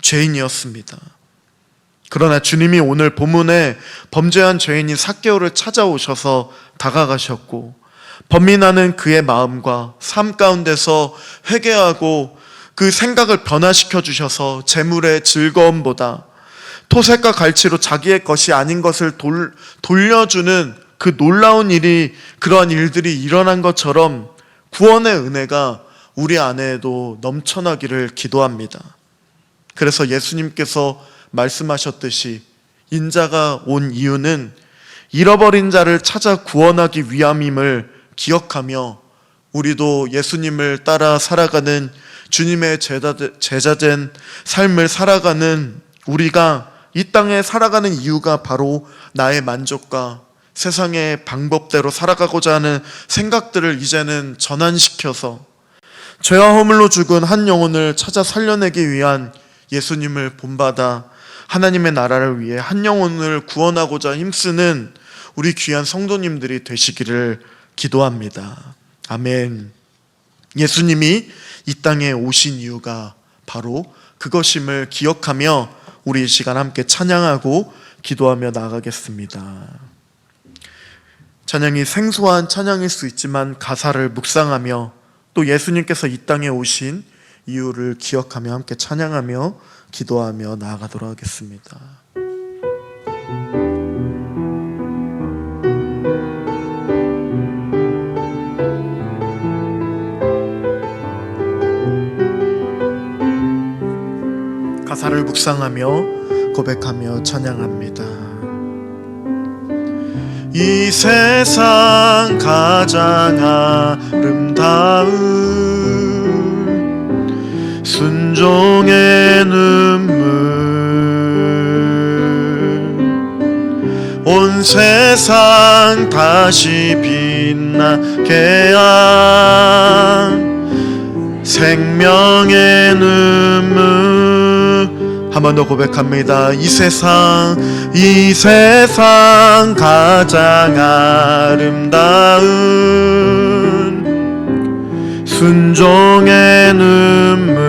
S1: 죄인이었습니다. 그러나 주님이 오늘 본문에 범죄한 죄인인 삭개오를 찾아오셔서 다가가셨고, 번민하는 그의 마음과 삶 가운데서 회개하고 그 생각을 변화시켜 주셔서 재물의 즐거움보다 토색과 갈치로 자기의 것이 아닌 것을 돌려주는 그 놀라운 그러한 일들이 일어난 것처럼 구원의 은혜가 우리 안에도 넘쳐나기를 기도합니다. 그래서 예수님께서 말씀하셨듯이 인자가 온 이유는 잃어버린 자를 찾아 구원하기 위함임을 기억하며, 우리도 예수님을 따라 살아가는 주님의 제자된 삶을 살아가는 우리가 이 땅에 살아가는 이유가 바로 나의 만족과 세상의 방법대로 살아가고자 하는 생각들을 이제는 전환시켜서 죄와 허물로 죽은 한 영혼을 찾아 살려내기 위한 예수님을 본받아 하나님의 나라를 위해 한 영혼을 구원하고자 힘쓰는 우리 귀한 성도님들이 되시기를 기도합니다. 아멘. 예수님이 이 땅에 오신 이유가 바로 그것임을 기억하며 우리 이 시간 함께 찬양하고 기도하며 나아가겠습니다. 찬양이 생소한 찬양일 수 있지만 가사를 묵상하며 또 예수님께서 이 땅에 오신 이유를 기억하며 함께 찬양하며 기도하며 나아가도록 하겠습니다. 가사를 묵상하며 고백하며 찬양합니다. 이 세상 가장 아름다운 순종의 눈물, 온 세상 다시 빛나게 한 생명의 눈물. 한 번 더 고백합니다. 이 세상 가장 아름다운 순종의 눈물,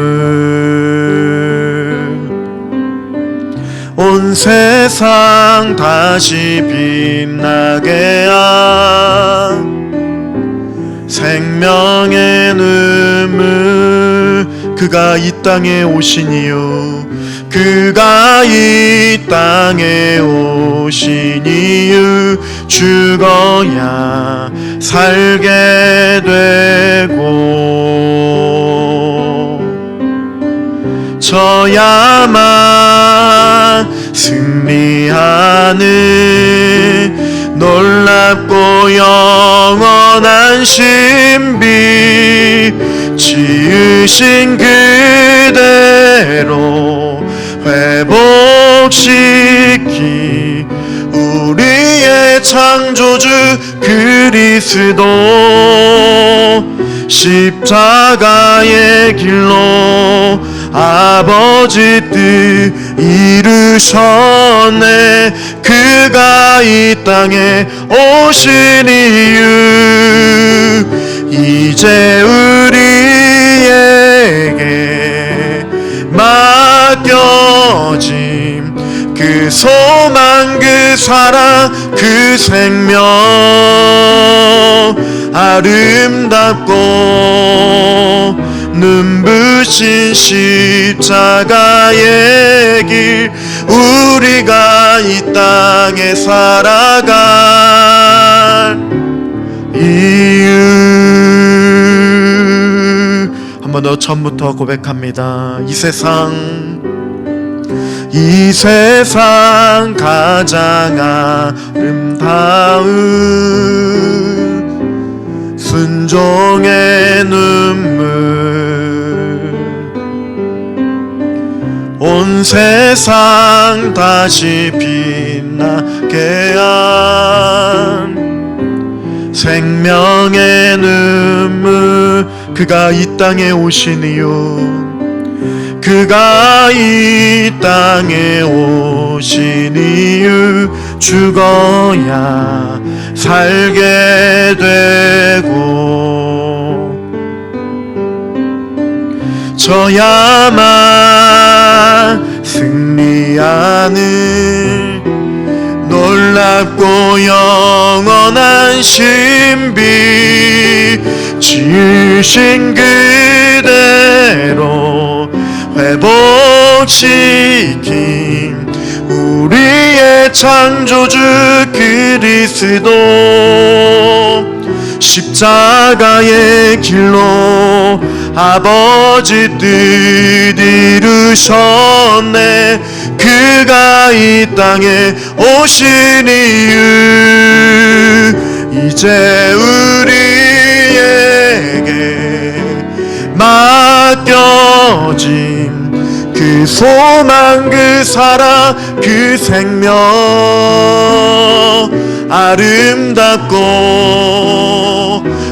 S1: 온 세상 다시 빛나게 한 생명의 눈물. 그가 이 땅에 오신 이유, 그가 이 땅에 오신 이유, 죽어야 살게 되고 져야만 승리하는 놀랍고 영원한 신비, 지으신 그대로 회복시키 우리의 창조주 그리스도, 십자가의 길로 아버지 뜻 이루 이루셨네. 그가 이 땅에 오신 이유 이제 우리에게 맡겨짐. 그 소망, 그 사랑, 그 생명 아름답고 눈부신 십자가의 길 우리가 이 땅에 살아갈 이유. 한 번 더 처음부터 고백합니다. 이 세상 가장 아름다운 순종의 눈물 온 세상 다시 빛나게 한 생명의 눈물. 그가 이 땅에 오신 이유 그가 이 땅에 오신 이유 죽어야 살게 되고 져야만 승리하는 놀랍고 영원한 신비 지으신 그대로 회복시킨 우리의 창조주 그리스도 십자가의 길로 아버지 뜻 이루셨네. 그가 이 땅에 오신 이유 이제 우리에게 맡겨진 그 소망, 그 사랑, 그 생명 아름답고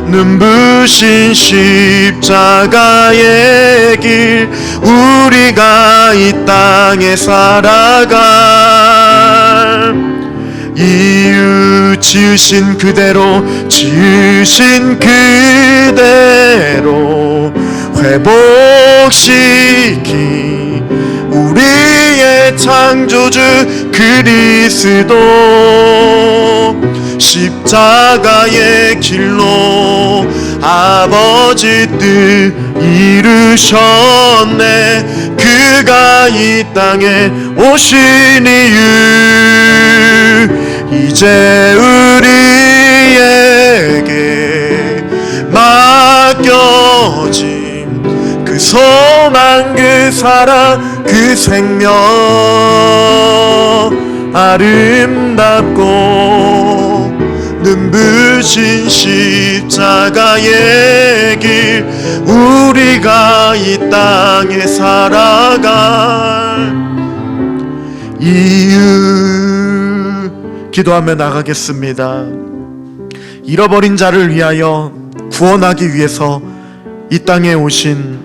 S1: 눈부신 십자가의 길 우리가 이 땅에 살아갈 이유 지으신 그대로 회복시킨 우리의 창조주 그리스도 십자가의 길로 아버지 뜻 이루셨네. 그가 이 땅에 오신 이유 이제 우리에게 맡겨진 그 소망, 그 사랑, 그 생명 아름답고 눈부신 십자가의 길 우리가 이 땅에 살아갈 이유. 기도하며 나가겠습니다. 잃어버린 자를 위하여 구원하기 위해서 이 땅에 오신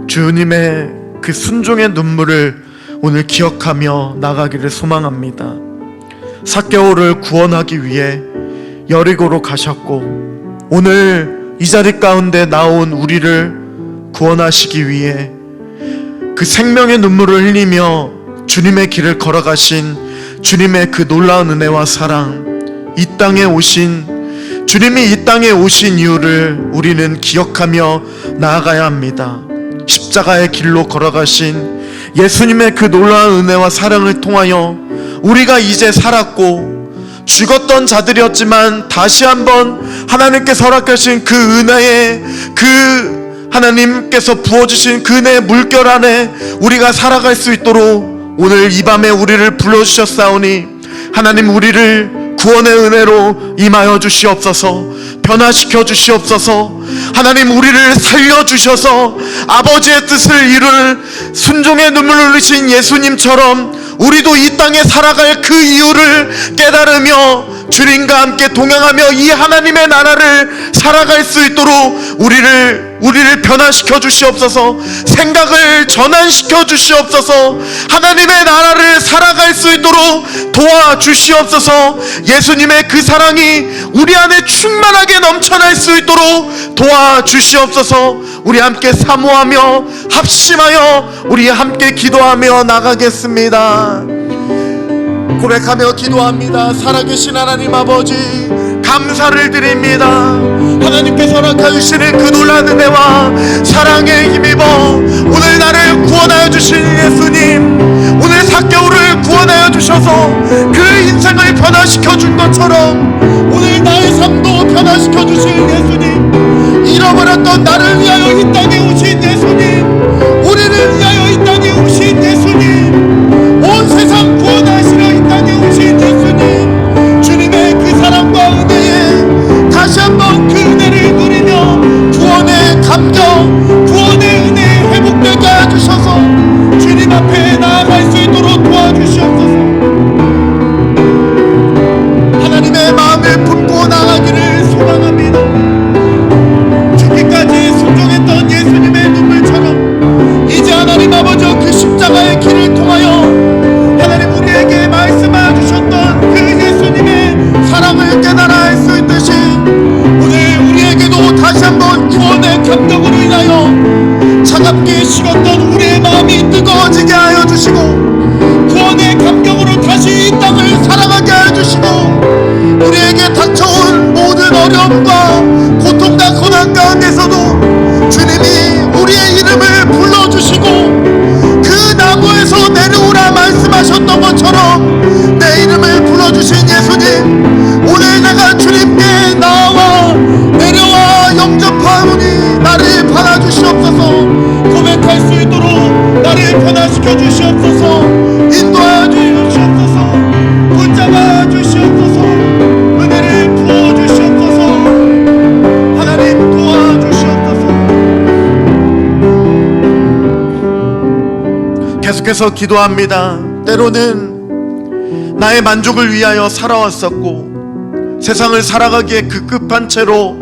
S1: 주님의 그 순종의 눈물을 오늘 기억하며 나가기를 소망합니다. 삭개오를 구원하기 위해 여리고로 가셨고 오늘 이 자리 가운데 나온 우리를 구원하시기 위해 그 생명의 눈물을 흘리며 주님의 길을 걸어가신 주님의 그 놀라운 은혜와 사랑, 이 땅에 오신 주님이 이 땅에 오신 이유를 우리는 기억하며 나아가야 합니다. 십자가의 길로 걸어가신 예수님의 그 놀라운 은혜와 사랑을 통하여 우리가 이제 살았고 죽었던 자들이었지만 다시 한번 하나님께서 허락하신 그 은혜에 그 하나님께서 부어주신 그 은혜의 물결 안에 우리가 살아갈 수 있도록 오늘 이 밤에 우리를 불러주셨사오니 하나님 우리를 구원의 은혜로 임하여 주시옵소서. 변화시켜 주시옵소서. 하나님 우리를 살려주셔서 아버지의 뜻을 이룰 순종의 눈물을 흘리신 예수님처럼 우리도 이 땅에 살아갈 그 이유를 깨달으며 주님과 함께 동행하며 이 하나님의 나라를 살아갈 수 있도록 우리를 변화시켜 주시옵소서. 생각을 전환시켜 주시옵소서. 하나님의 나라를 살아갈 수 있도록 도와주시옵소서. 예수님의 그 사랑이 우리 안에 충만하게 넘쳐날 수 있도록 도와주시옵소서. 우리 함께 사모하며 합심하여 우리 함께 기도하며 나가겠습니다. 고백하며 기도합니다. 살아계신 하나님 아버지, 감사를 드립니다. 하나님께서 허락하여 주시는 그 놀라운 은혜와 사랑에 힘입어 오늘 나를 구원하여 주신 예수님, 오늘 삭개오를 구원하여 주셔서 그 인생을 변화시켜 준 것처럼 오늘 나의 삶도 변화시켜 주신 예수님, 잃어버렸던 나를 위하여 이 땅에 오신 예수님, 우리를 위하여 이 땅에 오신 예수님, 온 세상 구원하시려 이 땅에 오신 예수님, 주님의 그 사랑과 은혜에 다시 한번 그 은혜를 누리며 구원의 감격, 구원의 은혜에 회복되게 해주셔서 주님 앞에 나아갈 수 있도록 도와주시옵소서. 하나님의 마음을 품고 나가기를 소망합니다. 죽기까지 순종했던 예수님의 눈물처럼 이제 하나님 아버지 그 십자가의 길을 통하여 하나님 우리에게 말씀하여 주셨던 그 예수님의 사랑을 깨달아 알 수 있듯이 오늘 우리에게도 다시 한번 구원의 감격으로 인하여 차갑게 식었던 우리의 마음이 뜨거워지게 하여 주시고 구원의 감격으로 다시 이 땅을 살아가게 하여 주시고 우리에게 닥쳐온 모든 어려움과 고통과 고난 가운데서도 주님이 우리의 이름을 불러주시고 그 나무에서 내려오라 말씀하셨던 것처럼 내 이름을 불러주신 예수님, 오늘 내가 주님께 나와 내려와 영접하오니 나를 받아주시옵소서. 고백할 수 있도록 나를 변화시켜 주시옵소서. 인도하여 주시옵소서. 붙잡아 주시옵소서. 은혜를 부어 주시옵소서. 하나님 도와주시옵소서. 계속해서 기도합니다. 때로는 나의 만족을 위하여 살아왔었고 세상을 살아가기에 급급한 채로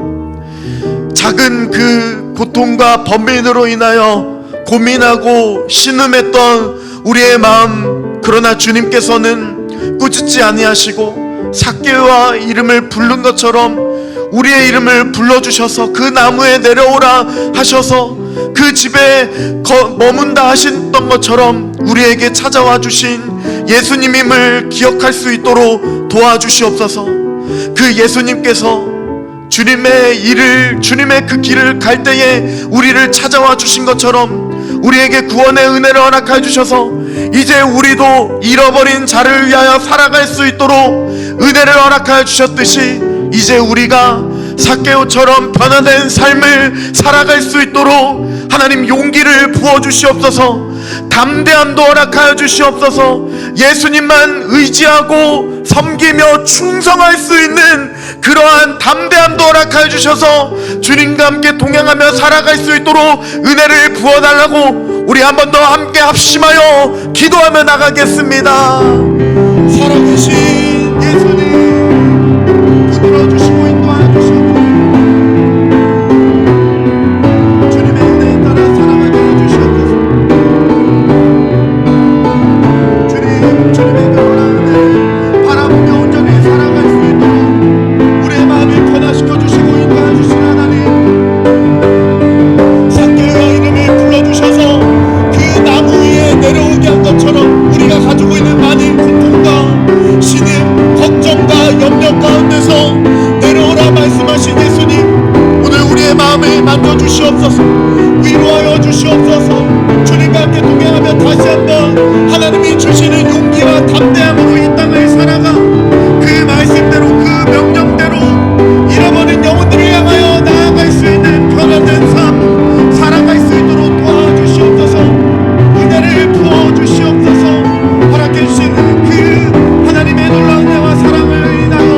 S1: 작은 그 고통과 번민으로 인하여 고민하고 신음했던 우리의 마음, 그러나 주님께서는 꾸짖지 아니하시고 삭개오와 이름을 부른 것처럼 우리의 이름을 불러주셔서 그 나무에 내려오라 하셔서 그 집에 머문다 하셨던 것처럼 우리에게 찾아와 주신 예수님임을 기억할 수 있도록 도와주시옵소서. 그 예수님께서 주님의 그 길을 갈 때에 우리를 찾아와 주신 것처럼 우리에게 구원의 은혜를 허락해 주셔서 이제 우리도 잃어버린 자를 위하여 살아갈 수 있도록 은혜를 허락하여 주셨듯이 이제 우리가 삭개오처럼 변화된 삶을 살아갈 수 있도록 하나님 용기를 부어주시옵소서. 담대함도 허락하여 주시옵소서. 예수님만 의지하고 섬기며 충성할 수 있는 그러한 담대함도 허락하여 주셔서 주님과 함께 동행하며 살아갈 수 있도록 은혜를 부어달라고 우리 한 번 더 함께 합심하여 기도하며 나가겠습니다. 살아계신 예수님 붙들어 주시고 인도하여 주시옵소서. 주님의 은혜에 따라 살아가게 해주시옵소서. 주님의 놀라운 은혜를 바라보며 온전히 살아갈 수 있도록 우리의 마음을 변화시켜 주시고 인도해 주신 하나님, 삭개오의 이름을 불러주셔서 그 나무 위에 내려오게 한 것처럼 우리가 가지고 있는 많은 고통과 신임, 걱정과 염려 가운데서 내려오라 말씀하신 예수님, 오늘 우리의 마음을 만져주시옵소서. 위로하여 주시옵소서. 주님과 함께 동행하며 다시 한번 하나님이 주시는 용기와 담대함으로 이 땅을 살아가 그 말씀대로 그 명령대로 잃어버린 영혼들을 향하여 나아갈 수 있는 변화된 삶 살아갈 수 있도록 도와주시옵소서. 은혜를 부어주시옵소서. 허락해 주시는 그 하나님의 놀라운 은혜와 사랑을 인하여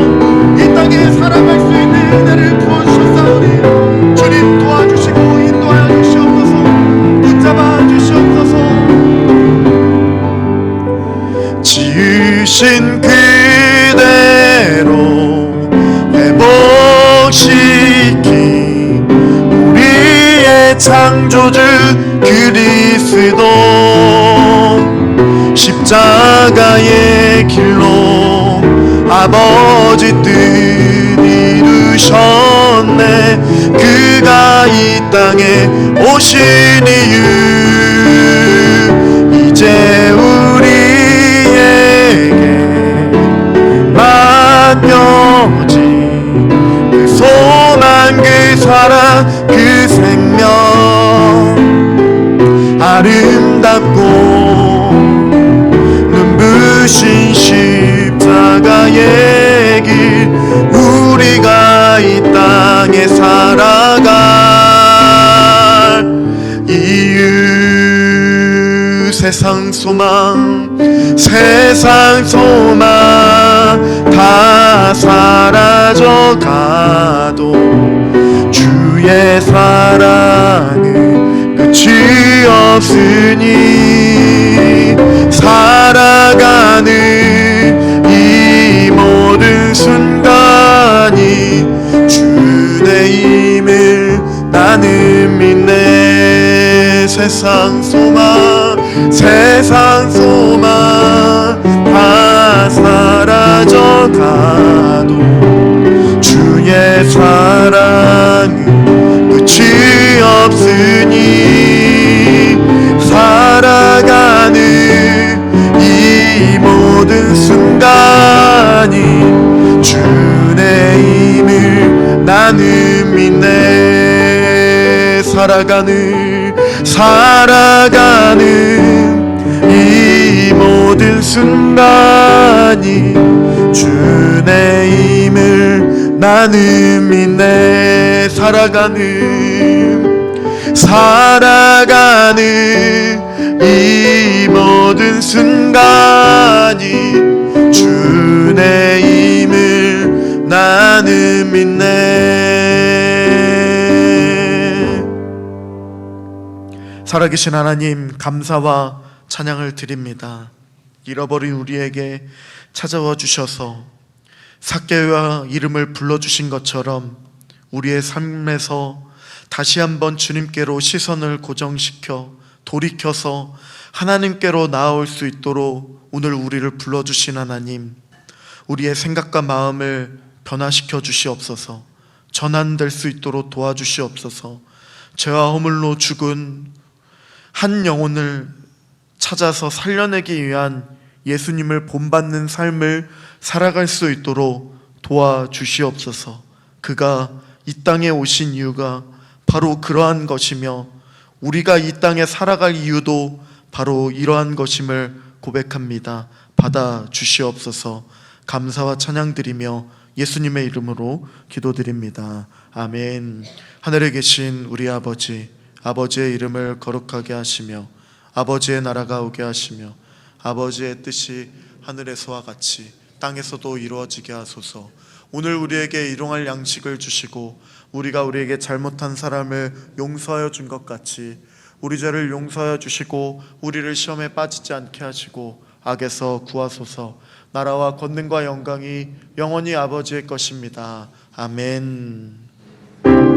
S1: 이 땅에 살아갈 수 있는 은혜를 부어주셨사오니 주님 도와주시고 인도하여 주시옵소서. 붙잡아 주시옵소서. 주신 그대로 회복시킨 우리의 창조주 그리스도 십자가의 길로 아버지 뜻 이루셨네. 그가 이 땅에 오신 이유 이제 우리에게 맡겨진 그 소망 그 사랑 그 생명 아름답고 눈부신 십자가의 길 우리가 이 땅에 살아갈 이유 세상 소망 다 사라져가도 주의 사랑은 끝이 없으니 살아가는 이 모든 순간이 주님임을 나는 믿네. 세상 소망 다 사라져가도 주의 사랑은 끝이 없으니 살아가는 이 모든 순간이 주의 힘을 나는 믿네. 살아가는 이 모든 순간이 주의 힘을 나는 믿네. 살아가는 이 모든 순간이 주의 힘을 나는 믿네. 살아계신 하나님 감사와 찬양을 드립니다. 잃어버린 우리에게 찾아와 주셔서 삭개와 이름을 불러주신 것처럼 우리의 삶에서 다시 한번 주님께로 시선을 고정시켜 돌이켜서 하나님께로 나아올 수 있도록 오늘 우리를 불러주신 하나님, 우리의 생각과 마음을 변화시켜 주시옵소서. 전환될 수 있도록 도와주시옵소서. 죄와 허물로 죽은 한 영혼을 찾아서 살려내기 위한 예수님을 본받는 삶을 살아갈 수 있도록 도와주시옵소서. 그가 이 땅에 오신 이유가 바로 그러한 것이며 우리가 이 땅에 살아갈 이유도 바로 이러한 것임을 고백합니다. 받아 주시옵소서. 감사와 찬양 드리며 예수님의 이름으로 기도드립니다. 아멘. 하늘에 계신 우리 아버지, 아버지의 이름을 거룩하게 하시며 아버지의 나라가 오게 하시며 아버지의 뜻이 하늘에서와 같이 땅에서도 이루어지게 하소서. 오늘 우리에게 일용할 양식을 주시고 우리가 우리에게 잘못한 사람을 용서하여 준 것 같이 우리 죄를 용서하여 주시고 우리를 시험에 빠지지 않게 하시고 악에서 구하소서. 나라와 권능과 영광이 영원히 아버지의 것입니다. 아멘.